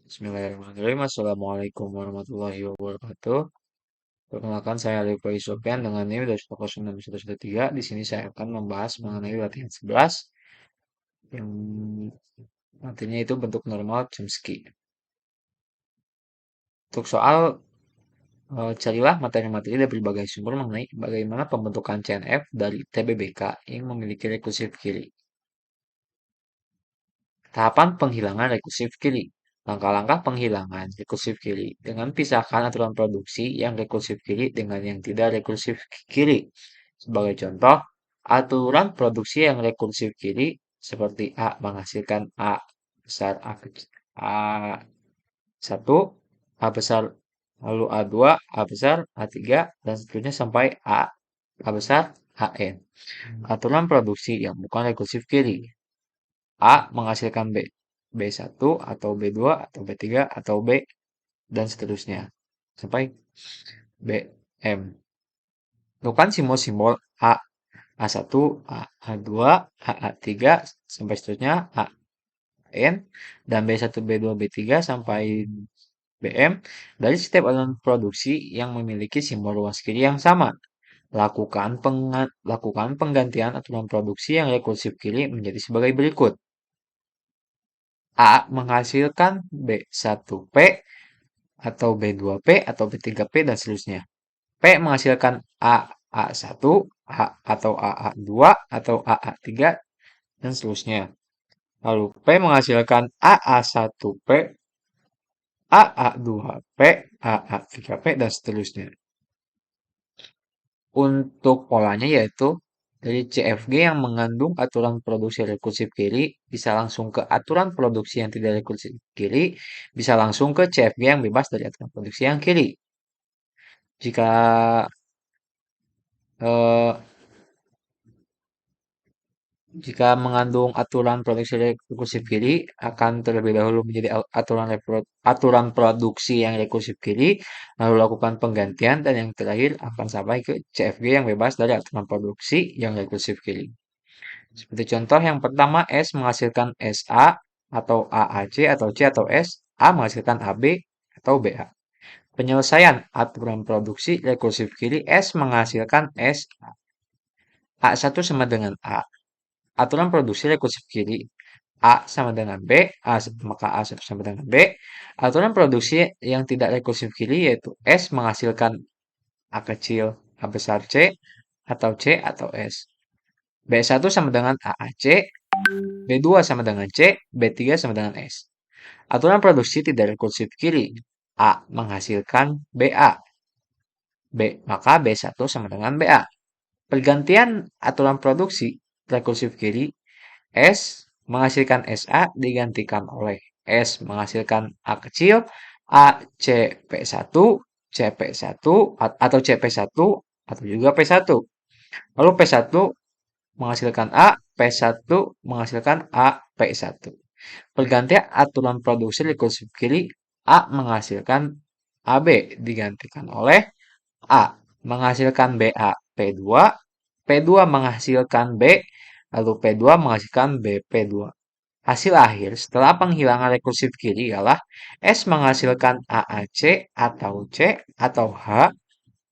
Bismillahirrahmanirrahim. Assalamualaikum warahmatullahi wabarakatuh. Perkenalkan saya Alif Sofian dengan NIM 2061113. Di sini saya akan membahas mengenai latihan 11 yang nantinya itu bentuk normal Chomsky. Untuk soal carilah materi-materi dari berbagai sumber mengenai bagaimana pembentukan CNF dari TBBK yang memiliki rekursif kiri. Tahapan penghilangan rekursif kiri. Langkah-langkah penghilangan rekursif kiri dengan pisahkan aturan produksi yang rekursif kiri dengan yang tidak rekursif kiri. Sebagai contoh, aturan produksi yang rekursif kiri seperti A menghasilkan A besar A1, A besar, lalu A2, A besar, A3, dan seterusnya sampai A besar, AN. Aturan produksi yang bukan rekursif kiri. A menghasilkan B, B1 atau B2 atau B3 atau B dan seterusnya sampai BM. Tentukan simbol-simbol A, A1, A2, A3 sampai seterusnya AN dan B1, B2, B3 sampai BM dari setiap aturan produksi yang memiliki simbol ruas kiri yang sama. Lakukan penggantian aturan produksi yang rekursif kiri menjadi sebagai berikut. A menghasilkan B1P atau B2P atau B3P dan seterusnya. P menghasilkan AA1 atau AA2 atau AA3 dan seterusnya. Lalu P menghasilkan AA1P, AA2P, AA3P dan seterusnya. Untuk polanya yaitu dari CFG yang mengandung aturan produksi rekursif kiri bisa langsung ke aturan produksi yang tidak rekursif kiri, bisa langsung ke CFG yang bebas dari aturan produksi yang kiri. Jika eh, jika mengandung aturan produksi rekursif kiri akan terlebih dahulu menjadi aturan produksi yang rekursif kiri, lalu lakukan penggantian dan yang terakhir akan sampai ke CFG yang bebas dari aturan produksi yang rekursif kiri. Seperti contoh yang pertama, S menghasilkan SA atau AAC atau C atau S, A menghasilkan AB atau BA. Penyelesaian aturan produksi rekursif kiri, S menghasilkan S, A1 sama dengan A. Aturan produksi rekursif kiri, A sama dengan B, maka A1 sama dengan B. Aturan produksi yang tidak rekursif kiri yaitu S menghasilkan A kecil, A besar C, atau C atau S. B1 sama dengan AAC, B2 sama dengan C, B3 sama dengan S. Aturan produksi tidak rekursif kiri. A menghasilkan BA. Maka B1 sama dengan BA. Pergantian aturan produksi rekursif kiri, S menghasilkan SA digantikan oleh S menghasilkan A kecil, A CP1, CP1 atau CP1 atau juga P1. Lalu P1 menghasilkan A, P1 menghasilkan A, P1. Pergantian aturan produksi rekursif kiri, A menghasilkan AB digantikan oleh A menghasilkan BA P2, P2 menghasilkan B, lalu P2 menghasilkan BP2. Hasil akhir setelah penghilangan rekursif kiri ialah S menghasilkan AAC atau C atau H,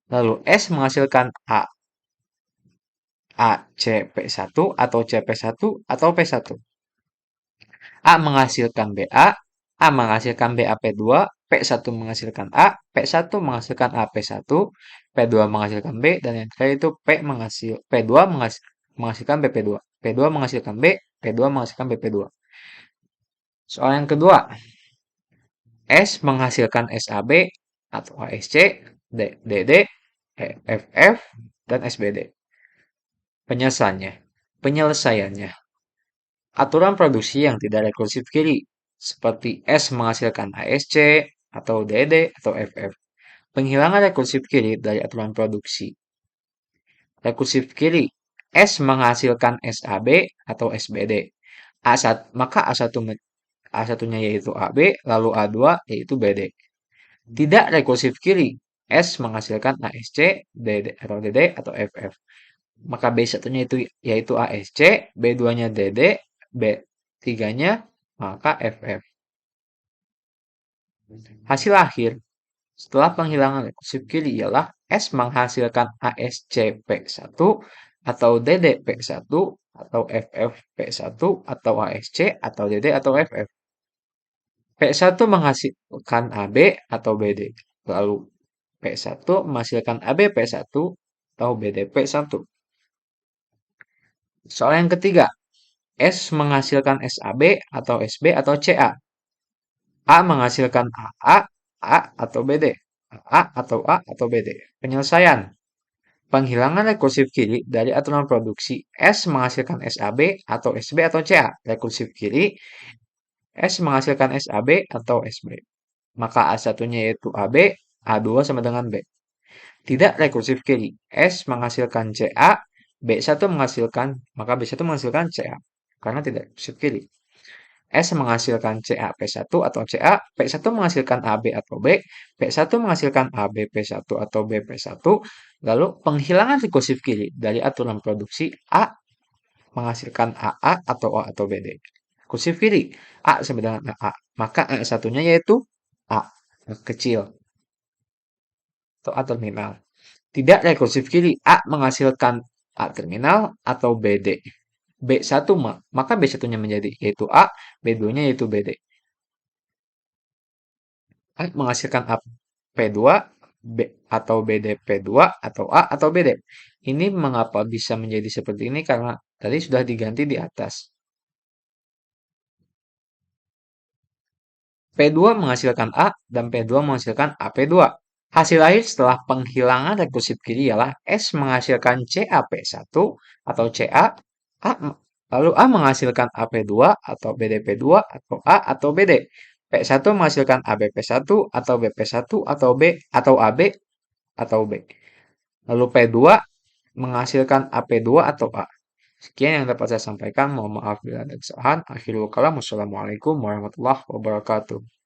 lalu S menghasilkan ACP1 atau CP1 atau P1. A menghasilkan BA, A menghasilkan BAP2, P1 menghasilkan A, P1 menghasilkan AP1, P2 menghasilkan B, dan yang terakhir itu P2 menghasilkan BP2. P2 menghasilkan B, P2 menghasilkan BP2. Soal yang kedua, S menghasilkan SAB atau ASC, DD, FF, dan SBD. Penyelesaiannya. Aturan produksi yang tidak rekursif kiri, seperti S menghasilkan ASC, atau DD, atau FF. Penghilangan rekursif kiri dari aturan produksi. Rekursif kiri, S menghasilkan SAB atau SBD. Maka A1-nya yaitu AB, lalu A2 yaitu BD. Tidak rekursif kiri, S menghasilkan ASC, DD atau DD atau FF. Maka B1-nya itu yaitu ASC, B2-nya DD, B3-nya maka FF. Hasil akhir setelah penghilangan rekursif kiri ialah S menghasilkan ASCP1 atau DDP1 atau FFP1 atau ASC atau DD atau FF. P1 menghasilkan AB atau BD. Lalu P1 menghasilkan ABP1 atau BDP1. Soal yang ketiga, S menghasilkan SAB atau SB atau CA. A menghasilkan AA, A atau BD. A atau A atau BD. Penyelesaian. Penghilangan rekursif kiri dari aturan produksi S menghasilkan SAB atau SB atau CA. Rekursif kiri S menghasilkan SAB atau SB. Maka A1-nya yaitu AB, A2 sama dengan B. Tidak rekursif kiri. S menghasilkan CA, B1 menghasilkan, maka B1 menghasilkan CA. Karena tidak rekursif kiri. S menghasilkan CA-P1 atau CA, P1 menghasilkan AB atau B, P1 menghasilkan AB P1 atau B P1, lalu penghilangan rekursif kiri dari aturan produksi A menghasilkan AA atau A atau BD. Rekursif kiri, A sama dengan AA, maka A1-nya yaitu A kecil atau A terminal. Tidak rekursif kiri, A menghasilkan A terminal atau BD. B1 maka B1-nya menjadi yaitu A, B2-nya yaitu BD. A menghasilkan A P2, B atau BD P2 atau A atau BD. Ini mengapa bisa menjadi seperti ini karena tadi sudah diganti di atas. P2 menghasilkan A dan P2 menghasilkan AP2. Hasil akhir setelah penghilangan rekursif kiri ialah S menghasilkan CAP1 atau CA, A, lalu A menghasilkan AP2 atau BDP2 atau A atau BD. P1 menghasilkan ABP1 atau BP1 atau B atau AB atau B. Lalu P2 menghasilkan AP2 atau A. Sekian yang dapat saya sampaikan. Mohon maaf bila ada kesalahan. Akhirul kalam. Wassalamualaikum warahmatullahi wabarakatuh.